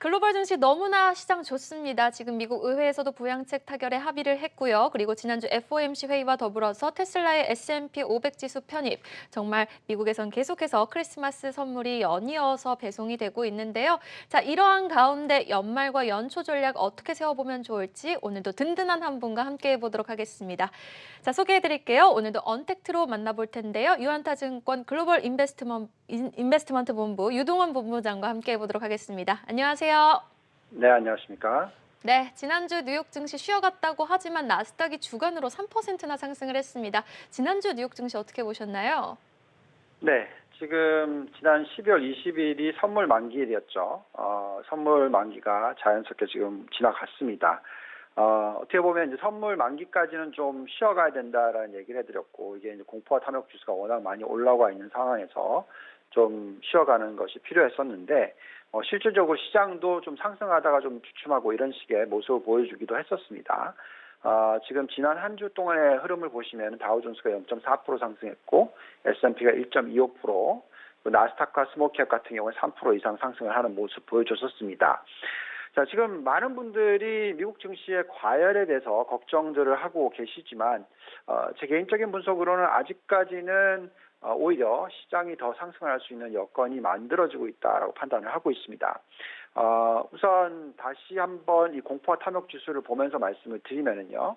글로벌 증시 너무나 시장 좋습니다. 지금 미국 의회에서도 부양책 타결에 합의를 했고요. 그리고 지난주 FOMC 회의와 더불어서 테슬라의 S&P 500 지수 편입. 정말 미국에선 계속해서 크리스마스 선물이 연이어서 배송이 되고 있는데요. 자, 이러한 가운데 연말과 연초 전략 어떻게 세워보면 좋을지 오늘도 든든한 한 분과 함께 해보도록 하겠습니다. 자, 소개해드릴게요. 오늘도 언택트로 만나볼 텐데요. 유한타증권 글로벌 인베스트먼트 본부 유동원 본부장과 함께 해보도록 하겠습니다. 안녕하세요. 네, 안녕하십니까. 네, 지난주 뉴욕 증시 쉬어갔다고 하지만 나스닥이 주간으로 3%나 상승을 했습니다. 지난주 뉴욕 증시 어떻게 보셨나요? 네, 지금 지난 12월 20일이 선물 만기일이었죠. 선물 만기가 자연스럽게 지금 지나갔습니다. 어떻게 보면 이제 선물 만기까지는 좀 쉬어가야 된다라는 얘기를 해드렸고, 이게 이제 공포와 탐욕 지수가 워낙 많이 올라와 있는 상황에서 좀 쉬어가는 것이 필요했었는데, 실질적으로 시장도 좀 상승하다가 좀 주춤하고 이런 식의 모습을 보여주기도 했었습니다. 지금 지난 한 주 동안의 흐름을 보시면 다우존스가 0.4% 상승했고 S&P가 1.25%, 나스닥과 스몰캡 같은 경우에 3% 이상 상승을 하는 모습 보여줬었습니다. 자, 지금 많은 분들이 미국 증시의 과열에 대해서 걱정들을 하고 계시지만 제 개인적인 분석으로는 아직까지는 오히려 시장이 더 상승할 수 있는 여건이 만들어지고 있다라고 판단을 하고 있습니다. 우선 다시 한번 이 공포와 탐욕 지수를 보면서 말씀을 드리면은요.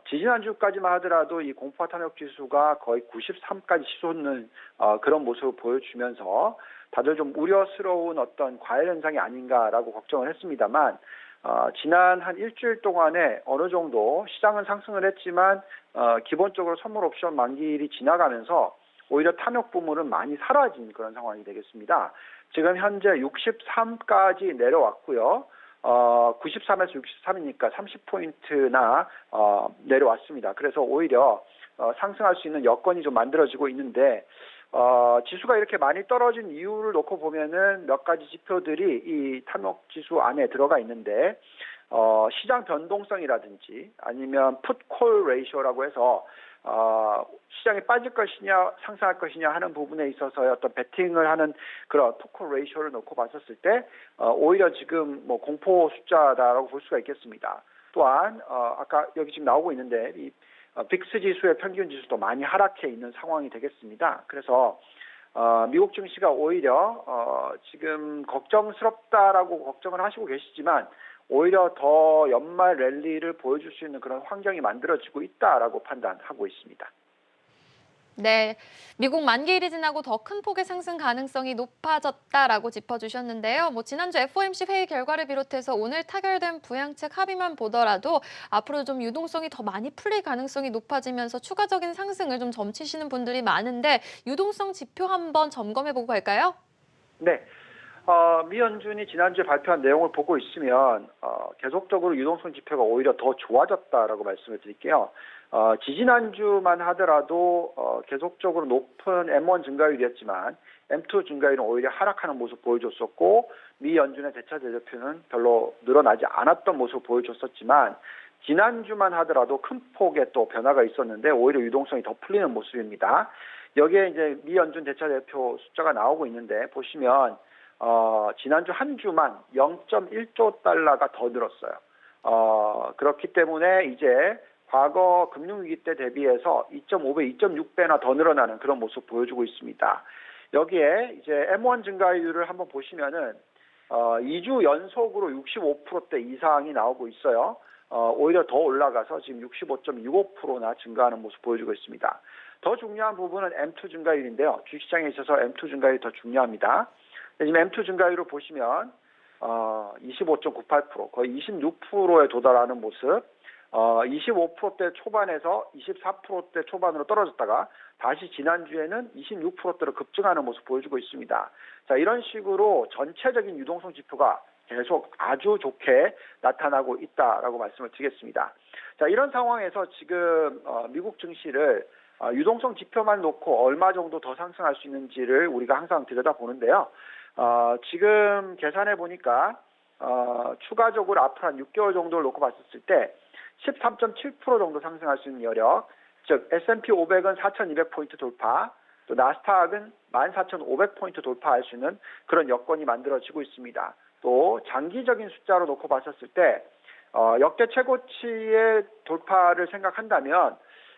지지난주까지만 하더라도 이 공포와 탐욕 지수가 거의 93까지 치솟는 그런 모습을 보여주면서 다들 좀 우려스러운 어떤 과열 현상이 아닌가라고 걱정을 했습니다만 지난 한 일주일 동안에 어느 정도 시장은 상승을 했지만 기본적으로 선물 옵션 만기일이 지나가면서 오히려 탐욕 부문은 많이 사라진 그런 상황이 되겠습니다. 지금 현재 63까지 내려왔고요. 93에서 63이니까 30포인트나 내려왔습니다. 그래서 오히려 상승할 수 있는 여건이 좀 만들어지고 있는데 지수가 이렇게 많이 떨어진 이유를 놓고 보면은 몇 가지 지표들이 이 탐욕 지수 안에 들어가 있는데 시장 변동성이라든지 아니면 풋콜 레이쇼라고 해서 시장이 빠질 것이냐 상승할 것이냐 하는 부분에 있어서의 어떤 베팅을 하는 그런 풋콜 레이쇼를 놓고 봤었을 때 오히려 지금 뭐 공포 숫자다라고 볼 수가 있겠습니다. 또한 아까 여기 지금 나오고 있는데 이 빅스 지수의 평균 지수도 많이 하락해 있는 상황이 되겠습니다. 그래서 미국 증시가 오히려 지금 걱정스럽다라고 걱정을 하시고 계시지만 오히려 더 연말 랠리를 보여줄 수 있는 그런 환경이 만들어지고 있다라고 판단하고 있습니다. 네, 미국 만기일이 지나고 더 큰 폭의 상승 가능성이 높아졌다라고 짚어주셨는데요. 지난주 FOMC 회의 결과를 비롯해서 오늘 타결된 부양책 합의만 보더라도 앞으로 좀 유동성이 더 많이 풀릴 가능성이 높아지면서 추가적인 상승을 좀 점치시는 분들이 많은데 유동성 지표 한번 점검해보고 갈까요? 네. 미 연준이 지난주에 발표한 내용을 보고 있으면 계속적으로 유동성 지표가 오히려 더 좋아졌다라고 말씀을 드릴게요. 지지난주만 하더라도 계속적으로 높은 M1 증가율이었지만 M2 증가율은 오히려 하락하는 모습 보여줬었고 미 연준의 대차 재정표는 별로 늘어나지 않았던 모습 보여줬었지만 지난주만 하더라도 큰 폭의 또 변화가 있었는데 오히려 유동성이 더 풀리는 모습입니다. 여기에 이제 미 연준 대차 대표 숫자가 나오고 있는데 보시면 지난주 한 주만 0.1조 달러가 더 늘었어요. 그렇기 때문에 이제 과거 금융위기 때 대비해서 2.5배, 2.6배나 더 늘어나는 그런 모습 보여주고 있습니다. 여기에 이제 M1 증가율을 한번 보시면은 2주 연속으로 65%대 이상이 나오고 있어요. 오히려 더 올라가서 지금 65.65%나 증가하는 모습 보여주고 있습니다. 더 중요한 부분은 M2 증가율인데요. 주식시장에 있어서 M2 증가율이 더 중요합니다. 지금 M2 증가율을 보시면 25.98%, 거의 26%에 도달하는 모습, 25%대 초반에서 24%대 초반으로 떨어졌다가 다시 지난주에는 26%대로 급증하는 모습 보여주고 있습니다. 자, 이런 식으로 전체적인 유동성 지표가 계속 아주 좋게 나타나고 있다라고 말씀을 드리겠습니다. 자, 이런 상황에서 지금 미국 증시를 유동성 지표만 놓고 얼마 정도 더 상승할 수 있는지를 우리가 항상 들여다보는데요. 지금 계산해 보니까 추가적으로 앞으로 한 6개월 정도를 놓고 봤었을 때 13.7% 정도 상승할 수 있는 여력, 즉 S&P 500은 4,200포인트 돌파, 또 나스닥은 14,500포인트 돌파할 수 있는 그런 여건이 만들어지고 있습니다. 또 장기적인 숫자로 놓고 봤었을 때 역대 최고치의 돌파를 생각한다면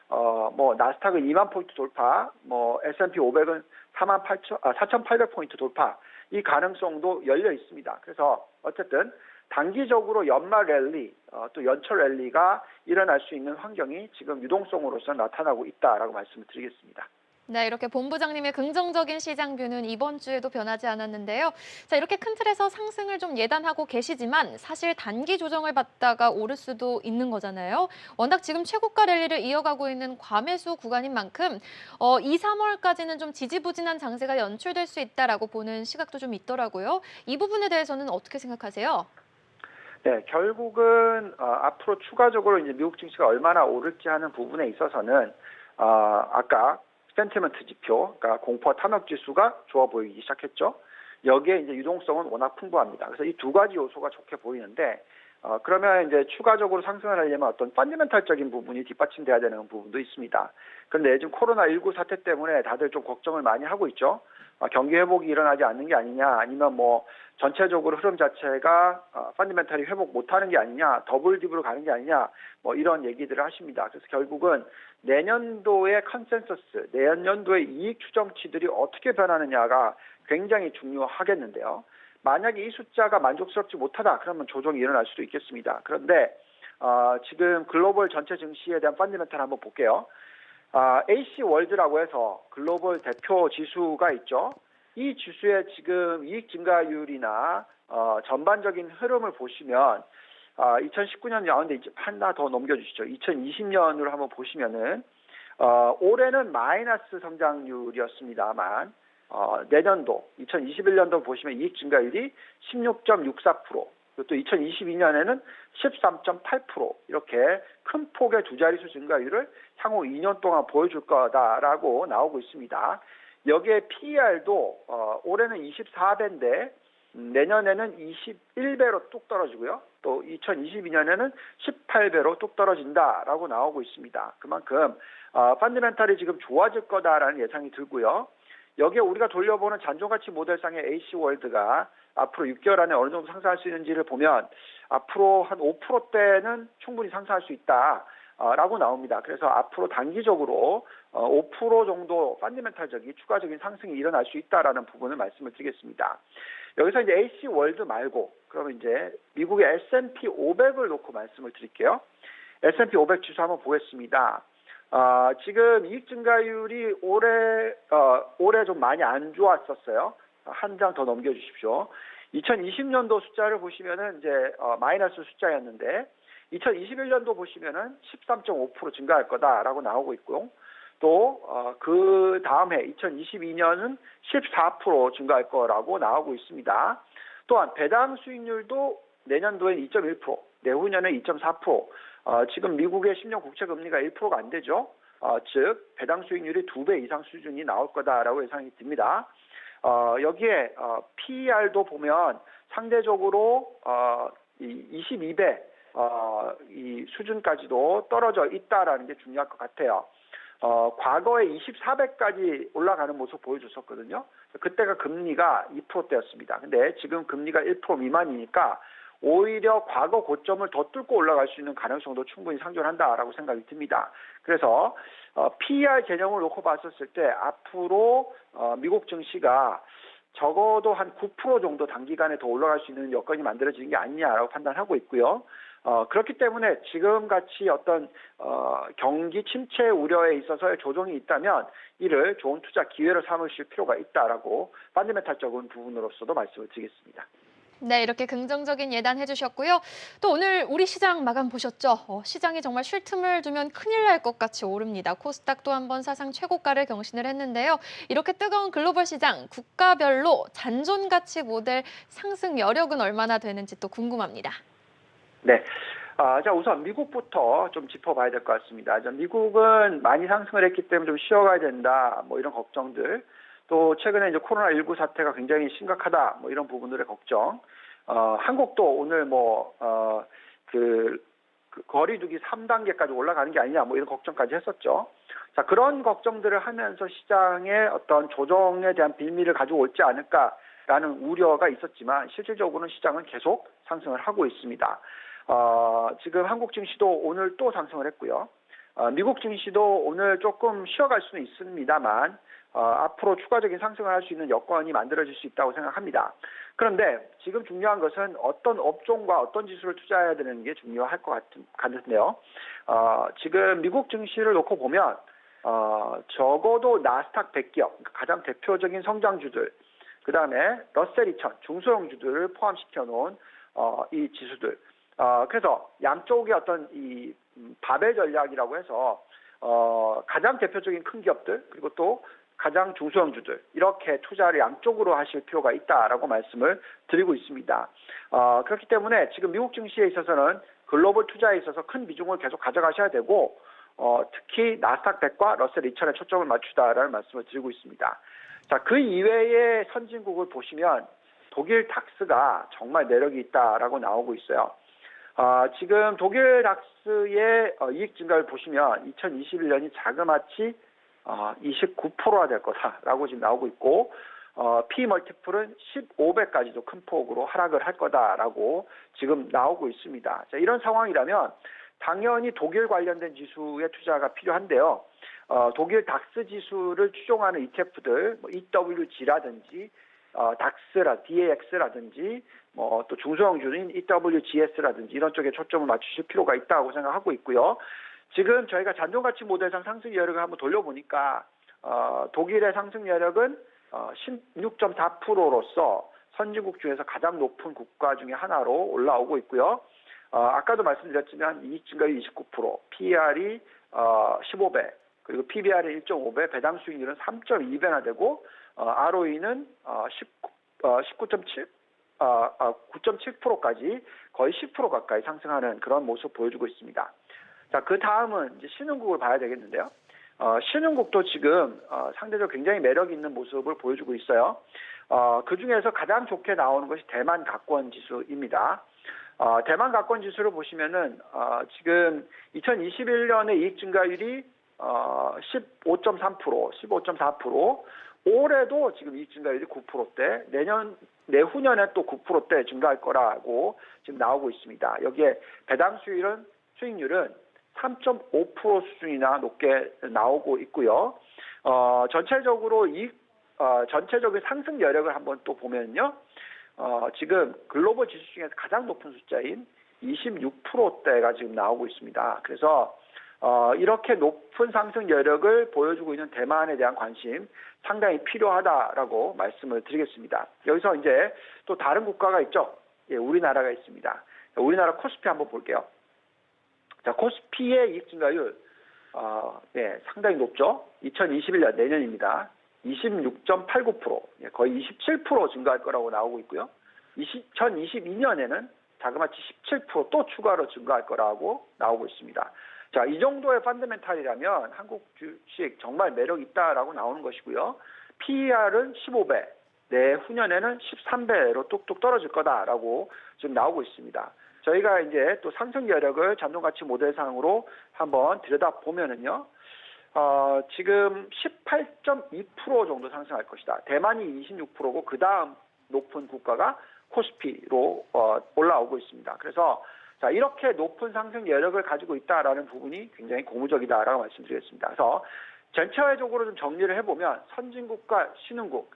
뭐 나스닥은 2만 포인트 돌파, 뭐 S&P 500은 4,800포인트 돌파, 이 가능성도 열려 있습니다. 그래서 어쨌든 단기적으로 연말 랠리, 또 연초 랠리가 일어날 수 있는 환경이 지금 유동성으로서 나타나고 있다라고 말씀을 드리겠습니다. 네, 이렇게 본부장님의 긍정적인 시장 뷰는 이번 주에도 변하지 않았는데요. 자, 이렇게 큰 틀에서 상승을 좀 예단하고 계시지만 사실 단기 조정을 받다가 오를 수도 있는 거잖아요. 워낙 지금 최고가 랠리를 이어가고 있는 과매수 구간인 만큼 2, 3월까지는 좀 지지부진한 장세가 연출될 수 있다라고 보는 시각도 좀 있더라고요. 이 부분에 대해서는 어떻게 생각하세요? 네, 결국은 앞으로 추가적으로 이제 미국 증시가 얼마나 오를지 하는 부분에 있어서는 아까 센티먼트 지표, 그러니까 공포 탐욕 지수가 좋아 보이기 시작했죠. 여기에 이제 유동성은 워낙 풍부합니다. 그래서 이 두 가지 요소가 좋게 보이는데, 그러면 이제 추가적으로 상승을 하려면 어떤 펀더멘탈적인 부분이 뒷받침돼야 되는 부분도 있습니다. 그런데 요즘 코로나19 사태 때문에 다들 좀 걱정을 많이 하고 있죠. 경기 회복이 일어나지 않는 게 아니냐, 아니면 뭐 전체적으로 흐름 자체가 펀더멘탈이 회복 못하는 게 아니냐, 더블 딥으로 가는 게 아니냐, 뭐 이런 얘기들을 하십니다. 그래서 결국은 내년도의 컨센서스, 내년도의 이익 추정치들이 어떻게 변하느냐가 굉장히 중요하겠는데요. 만약에 이 숫자가 만족스럽지 못하다, 그러면 조정이 일어날 수도 있겠습니다. 그런데 지금 글로벌 전체 증시에 대한 펀더멘탈 한번 볼게요. AC 월드라고 해서 글로벌 대표 지수가 있죠. 이 지수의 지금 이익 증가율이나 전반적인 흐름을 보시면 2019년 가운데 하나 더 넘겨주시죠. 2020년으로 한번 보시면은 올해는 마이너스 성장률이었습니다만 내년도 2021년도 보시면 이익 증가율이 16.64%, 그리고 또 2022년에는 13.8% 이렇게 큰 폭의 두 자릿수 증가율을 향후 2년 동안 보여줄 거다라고 나오고 있습니다. 여기에 PER도 올해는 24배인데 내년에는 21배로 뚝 떨어지고요. 또 2022년에는 18배로 뚝 떨어진다라고 나오고 있습니다. 그만큼 펀더멘탈이 지금 좋아질 거다라는 예상이 들고요. 여기에 우리가 돌려보는 잔존가치 모델상의 AC월드가 앞으로 6개월 안에 어느 정도 상승할 수 있는지를 보면 앞으로 한 5%대는 충분히 상승할 수 있다라고 나옵니다. 그래서 앞으로 단기적으로 5% 정도 펀더멘탈적인 추가적인 상승이 일어날 수 있다라는 부분을 말씀을 드리겠습니다. 여기서 이제 AC월드 말고 그러면 이제 미국의 S&P 500을 놓고 말씀을 드릴게요. S&P 500 지수 한번 보겠습니다. 지금 이익 증가율이 올해 좀 많이 안 좋았었어요. 한 장 더 넘겨주십시오. 2020년도 숫자를 보시면은 이제 마이너스 숫자였는데 2021년도 보시면은 13.5% 증가할 거다라고 나오고 있고요. 또 그 다음 해 2022년은 14% 증가할 거라고 나오고 있습니다. 또한 배당 수익률도 내년도에 2.1%, 내후년에 2.4%. 지금 미국의 10년 국채 금리가 1%가 안 되죠. 즉 배당 수익률이 2배 이상 수준이 나올 거다라고 예상이 듭니다. 여기에 PER도 보면 상대적으로 22배 이 수준까지도 떨어져 있다라는 게 중요할 것 같아요. 과거에 24배까지 올라가는 모습 보여줬었거든요. 그때가 금리가 2%대였습니다. 근데 지금 금리가 1% 미만이니까 오히려 과거 고점을 더 뚫고 올라갈 수 있는 가능성도 충분히 상존한다라고 생각이 듭니다. 그래서 PER 개념을 놓고 봤었을 때 앞으로 미국 증시가 적어도 한 9% 정도 단기간에 더 올라갈 수 있는 여건이 만들어지는 게 아니냐라고 판단하고 있고요. 그렇기 때문에 지금같이 어떤 경기 침체 우려에 있어서의 조정이 있다면 이를 좋은 투자 기회로 삼으실 필요가 있다라고 펀더멘탈적인 부분으로서도 말씀을 드리겠습니다. 네, 이렇게 긍정적인 예단 해주셨고요. 또 오늘 우리 시장 마감 보셨죠? 시장이 정말 쉴 틈을 두면 큰일 날 것 같이 오릅니다. 코스닥도 한번 사상 최고가를 경신을 했는데요. 이렇게 뜨거운 글로벌 시장, 국가별로 잔존가치 모델 상승 여력은 얼마나 되는지 또 궁금합니다. 네. 자, 우선 미국부터 좀 짚어봐야 될 것 같습니다. 미국은 많이 상승을 했기 때문에 좀 쉬어가야 된다, 뭐 이런 걱정들. 또 최근에 이제 코로나19 사태가 굉장히 심각하다, 뭐 이런 부분들의 걱정. 한국도 오늘 그 거리두기 3단계까지 올라가는 게 아니냐, 뭐 이런 걱정까지 했었죠. 자, 그런 걱정들을 하면서 시장의 어떤 조정에 대한 빌미를 가지고 올지 않을까 라는 우려가 있었지만 실질적으로는 시장은 계속 상승을 하고 있습니다. 지금 한국 증시도 오늘 또 상승을 했고요. 미국 증시도 오늘 조금 쉬어갈 수는 있습니다만 앞으로 추가적인 상승을 할 수 있는 여건이 만들어질 수 있다고 생각합니다. 그런데 지금 중요한 것은 어떤 업종과 어떤 지수를 투자해야 되는 게 중요할 것 같은데요. 지금 미국 증시를 놓고 보면 적어도 나스닥 100기업, 가장 대표적인 성장주들, 그 다음에 러셀 2000, 중소형주들을 포함시켜 놓은 이 지수들. 그래서 양쪽의 어떤 이 바벨 전략이라고 해서 가장 대표적인 큰 기업들, 그리고 또 가장 중소형주들, 이렇게 투자를 양쪽으로 하실 필요가 있다라고 말씀을 드리고 있습니다. 그렇기 때문에 지금 미국 증시에 있어서는 글로벌 투자에 있어서 큰 비중을 계속 가져가셔야 되고, 특히 나스닥 100과 러셀 2000에 초점을 맞추다라는 말씀을 드리고 있습니다. 자, 그 이외의 선진국을 보시면 독일 닥스가 정말 매력이 있다라고 나오고 있어요. 지금 독일 닥스의 이익 증가를 보시면 2021년이 자그마치 29%가 될 거다라고 지금 나오고 있고, P 멀티플은 15배까지도 큰 폭으로 하락을 할 거다라고 지금 나오고 있습니다. 자, 이런 상황이라면 당연히 독일 관련된 지수에 투자가 필요한데요. 독일 닥스 지수를 추종하는 ETF들, EWG라든지 DAX라든지 또 중소형주인 EWGS라든지 이런 쪽에 초점을 맞추실 필요가 있다고 생각하고 있고요. 지금 저희가 잔존가치 모델상 상승 여력을 한번 돌려보니까 독일의 상승 여력은 16.4%로서 선진국 중에서 가장 높은 국가 중에 하나로 올라오고 있고요. 아까도 말씀드렸지만 이익 증가율 29%, PER이 15배, 그리고 PBR이 1.5배, 배당 수익률은 3.2배나 되고 ROE는 9.7%까지 거의 10% 가까이 상승하는 그런 모습 보여주고 있습니다. 자, 그 다음은 이제 신흥국을 봐야 되겠는데요. 신흥국도 지금 상대적으로 굉장히 매력 있는 모습을 보여주고 있어요. 그 중에서 가장 좋게 나오는 것이 대만 가권 지수입니다. 대만 가권 지수를 보시면은 지금 2021년에 이익 증가율이 15.3%, 15.4%, 올해도 지금 이익 증가율이 9%대, 내후년에 또 9%대 증가할 거라고 지금 나오고 있습니다. 여기에 배당 수익률은 3.5% 수준이나 높게 나오고 있고요. 전체적으로 전체적인 상승 여력을 한번 또 보면요. 지금 글로벌 지수 중에서 가장 높은 숫자인 26%대가 지금 나오고 있습니다. 그래서 이렇게 높은 상승 여력을 보여주고 있는 대만에 대한 관심 상당히 필요하다라고 말씀을 드리겠습니다. 여기서 이제 또 다른 국가가 있죠. 예, 우리나라가 있습니다. 우리나라 코스피 한번 볼게요. 자, 코스피의 이익 증가율 상당히 높죠. 2021년 내년입니다. 26.89%, 거의 27% 증가할 거라고 나오고 있고요. 2022년에는 자그마치 17% 또 추가로 증가할 거라고 나오고 있습니다. 자, 이 정도의 펀더멘탈이라면 한국 주식 정말 매력 있다라고 나오는 것이고요. PER은 15배, 내후년에는 13배로 뚝뚝 떨어질 거다라고 지금 나오고 있습니다. 저희가 이제 또 상승 여력을 잔존가치 모델상으로 한번 들여다보면은요. 지금 18.2% 정도 상승할 것이다. 대만이 26%고 그 다음 높은 국가가 코스피로 올라오고 있습니다. 그래서 자, 이렇게 높은 상승 여력을 가지고 있다라는 부분이 굉장히 고무적이다라고 말씀드리겠습니다. 그래서 전체적으로 좀 정리를 해보면 선진국과 신흥국,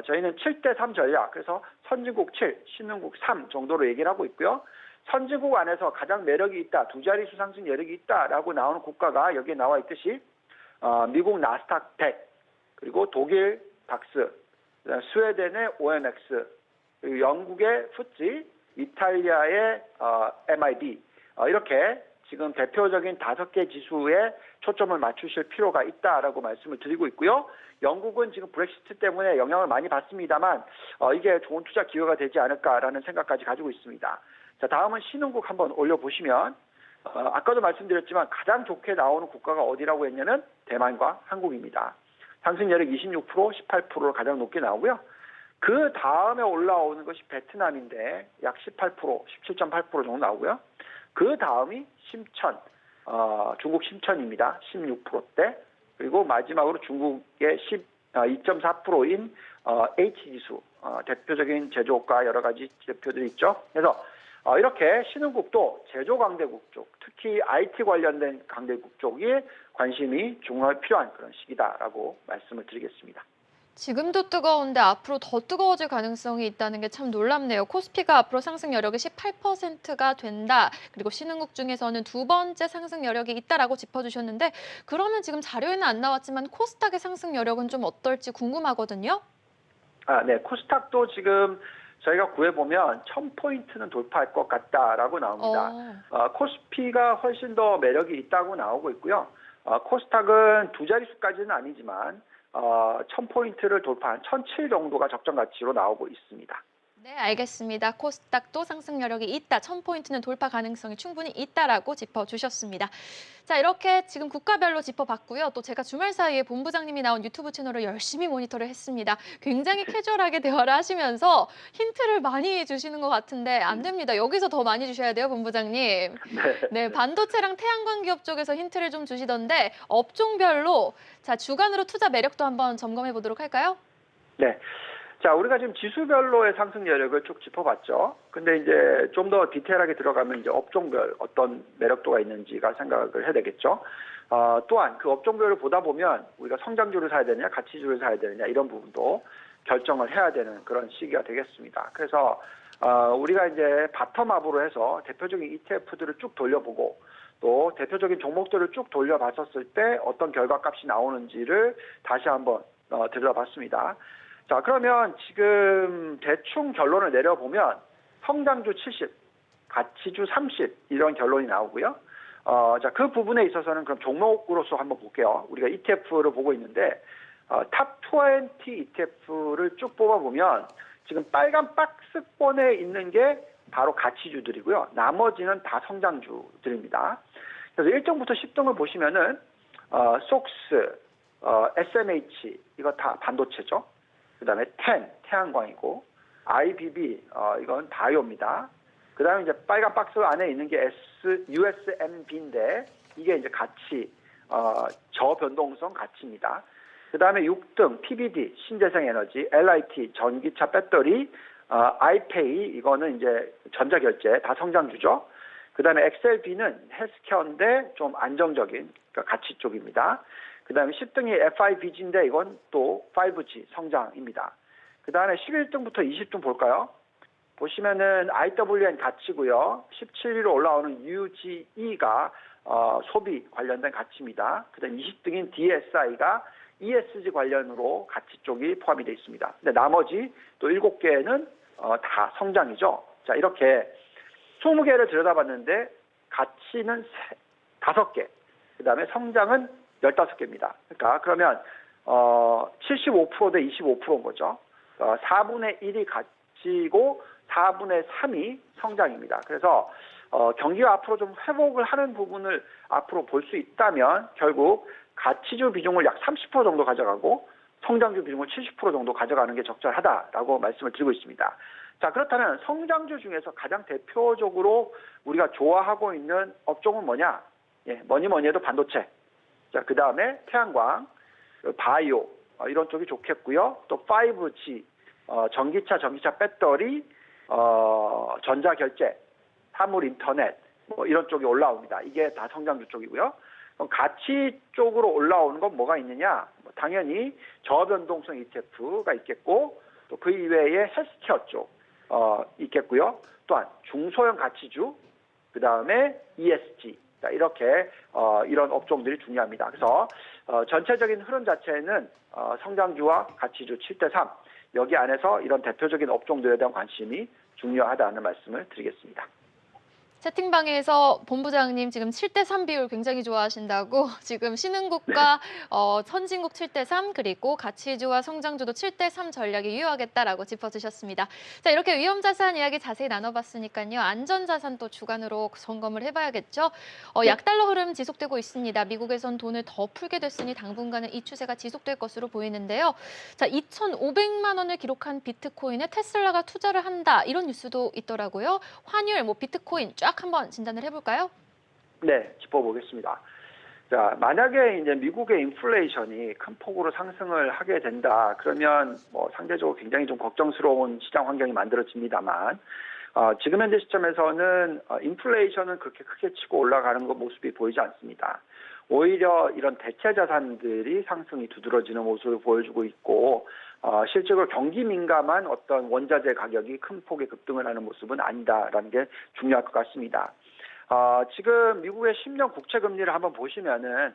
저희는 7대3 전략, 그래서 선진국 7, 신흥국 3 정도로 얘기를 하고 있고요. 선진국 안에서 가장 매력이 있다, 두 자릿수 상승 여력이 있다라고 나오는 국가가 여기에 나와 있듯이 미국 나스닥 100, 그리고 독일 닥스, 스웨덴의 OMX, 그리고 영국의 FTSE, 이탈리아의 MIB, 이렇게 지금 대표적인 5개 지수에 초점을 맞추실 필요가 있다라고 말씀을 드리고 있고요. 영국은 지금 브렉시트 때문에 영향을 많이 받습니다만 이게 좋은 투자 기회가 되지 않을까라는 생각까지 가지고 있습니다. 자, 다음은 신흥국 한번 올려보시면 아까도 말씀드렸지만 가장 좋게 나오는 국가가 어디라고 했냐면 대만과 한국입니다. 상승률이 26%, 18%로 가장 높게 나오고요. 그 다음에 올라오는 것이 베트남인데 약 18%, 17.8% 정도 나오고요. 그 다음이 심천, 중국 심천입니다. 16%대. 그리고 마지막으로 중국의 2.4%인 H지수, 대표적인 제조업과 여러 가지 대표들이 있죠. 그래서 이렇게 신흥국도 제조 강대국 쪽, 특히 IT 관련된 강대국 쪽이 관심이 중요할 필요한 그런 시기다라고 말씀을 드리겠습니다. 지금도 뜨거운데 앞으로 더 뜨거워질 가능성이 있다는 게 참 놀랍네요. 코스피가 앞으로 상승 여력이 18%가 된다. 그리고 신흥국 중에서는 두 번째 상승 여력이 있다라고 짚어주셨는데 그러면 지금 자료에는 안 나왔지만 코스닥의 상승 여력은 좀 어떨지 궁금하거든요. 네, 코스닥도 지금 저희가 구해보면 1000포인트는 돌파할 것 같다라고 나옵니다. 코스피가 훨씬 더 매력이 있다고 나오고 있고요. 코스닥은 두 자릿수까지는 아니지만 1000포인트를 돌파한 1007 정도가 적정 가치로 나오고 있습니다. 네, 알겠습니다. 코스닥도 상승 여력이 있다. 1000포인트는 돌파 가능성이 충분히 있다라고 짚어주셨습니다. 자, 이렇게 지금 국가별로 짚어봤고요. 또 제가 주말 사이에 본부장님이 나온 유튜브 채널을 열심히 모니터를 했습니다. 굉장히 캐주얼하게 대화를 하시면서 힌트를 많이 주시는 것 같은데 안 됩니다. 여기서 더 많이 주셔야 돼요, 본부장님. 네, 반도체랑 태양광 기업 쪽에서 힌트를 좀 주시던데 업종별로 자, 주간으로 투자 매력도 한번 점검해 보도록 할까요? 네. 자, 우리가 지금 지수별로의 상승 여력을 쭉 짚어봤죠. 근데 이제 좀 더 디테일하게 들어가면 이제 업종별 어떤 매력도가 있는지가 생각을 해야 되겠죠. 또한 그 업종별을 보다 보면 우리가 성장주를 사야 되느냐, 가치주를 사야 되느냐 이런 부분도 결정을 해야 되는 그런 시기가 되겠습니다. 그래서 우리가 이제 바텀업으로 해서 대표적인 ETF들을 쭉 돌려보고 또 대표적인 종목들을 쭉 돌려봤었을 때 어떤 결과값이 나오는지를 다시 한번 들여다봤습니다. 자, 그러면 지금 대충 결론을 내려보면 성장주 70, 가치주 30 이런 결론이 나오고요. 자, 그 부분에 있어서는 그럼 종목으로서 한번 볼게요. 우리가 ETF를 보고 있는데 탑 20 ETF를 쭉 뽑아보면 지금 빨간 박스권에 있는 게 바로 가치주들이고요. 나머지는 다 성장주들입니다. 그래서 1등부터 10등을 보시면은 속스, SMH 이거 다 반도체죠. 그다음에 태양광이고 IBB 이건 바이오입니다. 그다음에 이제 빨간 박스 안에 있는 게 USMB인데 이게 이제 가치 저변동성 가치입니다. 그다음에 6등 PBD 신재생에너지, LIT 전기차 배터리, iPay 이거는 이제 전자결제 다 성장주죠. 그다음에 XLB는 헬스케어인데 좀 안정적인 그러니까 가치 쪽입니다. 그다음에 10등이 FIBG인데 이건 또 5G 성장입니다. 그다음에 11등부터 20등 볼까요? 보시면은 IWN 가치고요. 17위로 올라오는 UGE가 소비 관련된 가치입니다. 그다음 20등인 DSI가 ESG 관련으로 가치 쪽이 포함이 되어 있습니다. 근데 나머지 또 7개는 다 성장이죠. 자, 이렇게 20개를 들여다봤는데 가치는 5개, 그다음에 성장은 15개입니다. 그러니까 그러면 75% 대 25%인 거죠. 4분의 1이 가치고 4분의 3이 성장입니다. 그래서 경기가 앞으로 좀 회복을 하는 부분을 앞으로 볼 수 있다면 결국 가치주 비중을 약 30% 정도 가져가고 성장주 비중을 70% 정도 가져가는 게 적절하다라고 말씀을 드리고 있습니다. 자, 그렇다면 성장주 중에서 가장 대표적으로 우리가 좋아하고 있는 업종은 뭐냐? 예, 뭐니 해도 반도체. 자, 그 다음에 태양광, 바이오 이런 쪽이 좋겠고요. 또 5G, 전기차 배터리, 전자결제, 사물 인터넷 뭐 이런 쪽이 올라옵니다. 이게 다 성장주 쪽이고요. 그럼 가치 쪽으로 올라오는 건 뭐가 있느냐? 당연히 저변동성 ETF가 있겠고 또 그 이외에 헬스케어 쪽 있겠고요. 또한 중소형 가치주, 그 다음에 ESG 이렇게 이런 업종들이 중요합니다. 그래서 전체적인 흐름 자체는 성장주와 가치주 7대3 여기 안에서 이런 대표적인 업종들에 대한 관심이 중요하다는 말씀을 드리겠습니다. 채팅방에서 본부장님 지금 7대3 비율 굉장히 좋아하신다고 지금 신흥국과 선진국 7대3 그리고 가치주와 성장주도 7대3 전략이 유효하겠다라고 짚어주셨습니다. 자, 이렇게 위험자산 이야기 자세히 나눠봤으니까요. 안전자산 또 주간으로 점검을 해봐야겠죠. 약달러 흐름 지속되고 있습니다. 미국에선 돈을 더 풀게 됐으니 당분간은 이 추세가 지속될 것으로 보이는데요. 자, 2,500만 원을 기록한 비트코인에 테슬라가 투자를 한다. 이런 뉴스도 있더라고요. 환율, 비트코인 쫙 한번 진단을 해볼까요? 네, 짚어보겠습니다. 자, 만약에 이제 미국의 인플레이션이 큰 폭으로 상승을 하게 된다. 그러면 뭐 상대적으로 굉장히 좀 걱정스러운 시장 환경이 만들어집니다만, 지금 현재 시점에서는 인플레이션은 그렇게 크게 치고 올라가는 것 모습이 보이지 않습니다. 오히려 이런 대체 자산들이 상승이 두드러지는 모습을 보여주고 있고, 실제로 경기 민감한 어떤 원자재 가격이 큰 폭의 급등을 하는 모습은 아니다라는 게 중요할 것 같습니다. 지금 미국의 10년 국채 금리를 한번 보시면은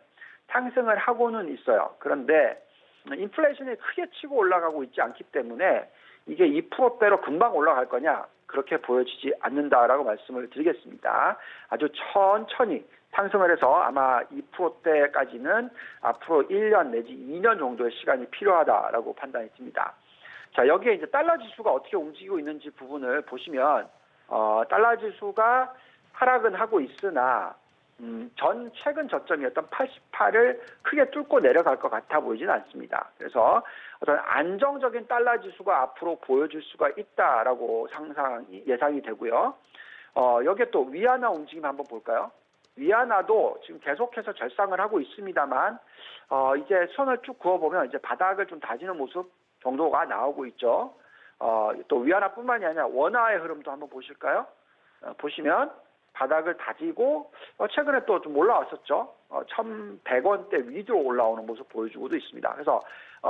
상승을 하고는 있어요. 그런데 인플레이션이 크게 치고 올라가고 있지 않기 때문에 이게 2%대로 금방 올라갈 거냐? 그렇게 보여지지 않는다라고 말씀을 드리겠습니다. 아주 천천히 상승을 해서 아마 2%대까지는 앞으로 1년 내지 2년 정도의 시간이 필요하다라고 판단이 듭니다. 자, 여기에 이제 달러 지수가 어떻게 움직이고 있는지 부분을 보시면 달러 지수가 하락은 하고 있으나 전 최근 저점이었던 88을 크게 뚫고 내려갈 것 같아 보이지는 않습니다. 그래서 어떤 안정적인 달러 지수가 앞으로 보여줄 수가 있다라고 예상이 되고요. 여기에 또 위안화 움직임 한번 볼까요? 위안화도 지금 계속해서 절상을 하고 있습니다만 이제 손을 쭉 그어보면 이제 바닥을 좀 다지는 모습 정도가 나오고 있죠. 또 위안화뿐만이 아니라 원화의 흐름도 한번 보실까요? 보시면 바닥을 다지고 최근에 또 좀 올라왔었죠. 1,100원대 위로 올라오는 모습 보여주고도 있습니다. 그래서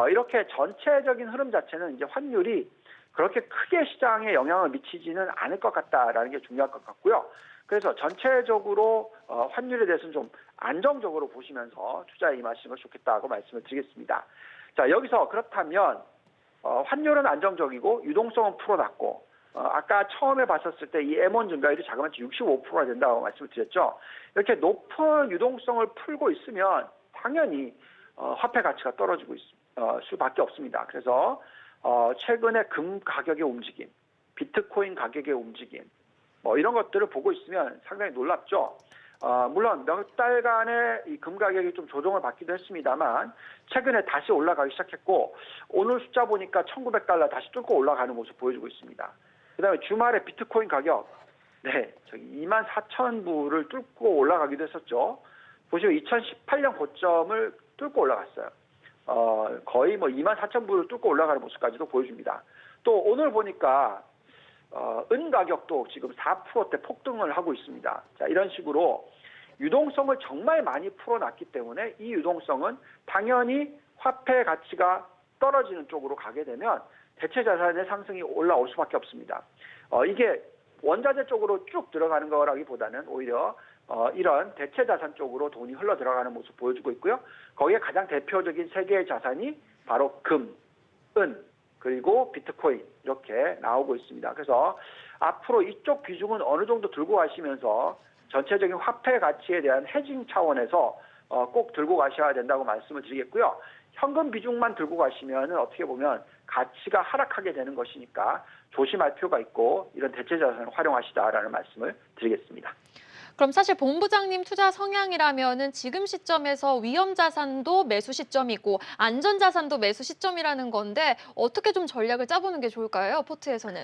이렇게 전체적인 흐름 자체는 이제 환율이 그렇게 크게 시장에 영향을 미치지는 않을 것 같다라는 게 중요할 것 같고요. 그래서 전체적으로 환율에 대해서는 좀 안정적으로 보시면서 투자에 임하시는 것이 좋겠다고 말씀을 드리겠습니다. 자, 여기서 그렇다면 환율은 안정적이고 유동성은 풀어놨고 아까 처음에 봤었을 때 이 M1 증가율이 자그마치 65%가 된다고 말씀을 드렸죠. 이렇게 높은 유동성을 풀고 있으면 당연히 화폐 가치가 떨어지고 수밖에 없습니다. 그래서 최근에 금 가격의 움직임, 비트코인 가격의 움직임, 뭐 이런 것들을 보고 있으면 상당히 놀랍죠. 물론 몇 달간의 이 금 가격이 좀 조정을 받기도 했습니다만 최근에 다시 올라가기 시작했고 오늘 숫자 보니까 1,900달러 다시 뚫고 올라가는 모습 보여주고 있습니다. 그다음에 주말에 비트코인 가격, 저기 24,000불을 뚫고 올라가기도 했었죠. 보시면 2018년 고점을 뚫고 올라갔어요. 거의 뭐 24,000불을 뚫고 올라가는 모습까지도 보여줍니다. 또 오늘 보니까 은 가격도 지금 4%대 폭등을 하고 있습니다. 자, 이런 식으로 유동성을 정말 많이 풀어놨기 때문에 이 유동성은 당연히 화폐 가치가 떨어지는 쪽으로 가게 되면 대체 자산의 상승이 올라올 수밖에 없습니다. 이게 원자재 쪽으로 쭉 들어가는 거라기보다는 오히려 이런 대체 자산 쪽으로 돈이 흘러 들어가는 모습 보여주고 있고요. 거기에 가장 대표적인 세 개의 자산이 바로 금, 은, 그리고 비트코인 이렇게 나오고 있습니다. 그래서 앞으로 이쪽 비중은 어느 정도 들고 가시면서 전체적인 화폐 가치에 대한 헤징 차원에서 꼭 들고 가셔야 된다고 말씀을 드리겠고요. 현금 비중만 들고 가시면 어떻게 보면 가치가 하락하게 되는 것이니까 조심할 필요가 있고 이런 대체 자산을 활용하시다라는 말씀을 드리겠습니다. 그럼 사실 본부장님 투자 성향이라면은 지금 시점에서 위험 자산도 매수 시점이고 안전 자산도 매수 시점이라는 건데 어떻게 좀 전략을 짜보는 게 좋을까요? 포트에서는.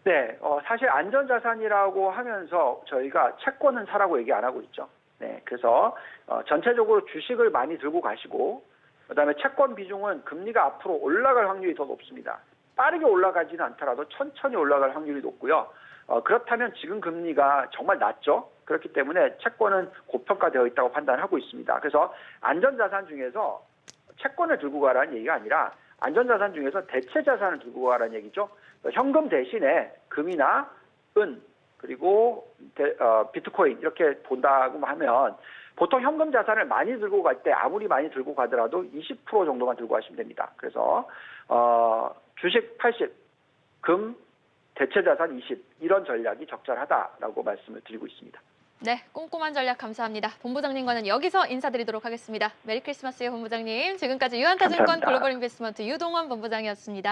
네, 사실 안전 자산이라고 하면서 저희가 채권은 사라고 얘기 안 하고 있죠. 네, 그래서 전체적으로 주식을 많이 들고 가시고 그다음에 채권 비중은 금리가 앞으로 올라갈 확률이 더 높습니다. 빠르게 올라가지는 않더라도 천천히 올라갈 확률이 높고요. 그렇다면 지금 금리가 정말 낮죠. 그렇기 때문에 채권은 고평가되어 있다고 판단하고 있습니다. 그래서 안전자산 중에서 채권을 들고 가라는 얘기가 아니라 안전자산 중에서 대체 자산을 들고 가라는 얘기죠. 현금 대신에 금이나 은 그리고 비트코인 이렇게 본다고 하면 보통 현금 자산을 많이 들고 갈 때 아무리 많이 들고 가더라도 20% 정도만 들고 가시면 됩니다. 그래서 주식 80, 금, 대체 자산 20 이런 전략이 적절하다라고 말씀을 드리고 있습니다. 네, 꼼꼼한 전략 감사합니다. 본부장님과는 여기서 인사드리도록 하겠습니다. 메리 크리스마스요, 본부장님. 지금까지 유한타증권 감사합니다. 글로벌 인베스트먼트 유동원 본부장이었습니다.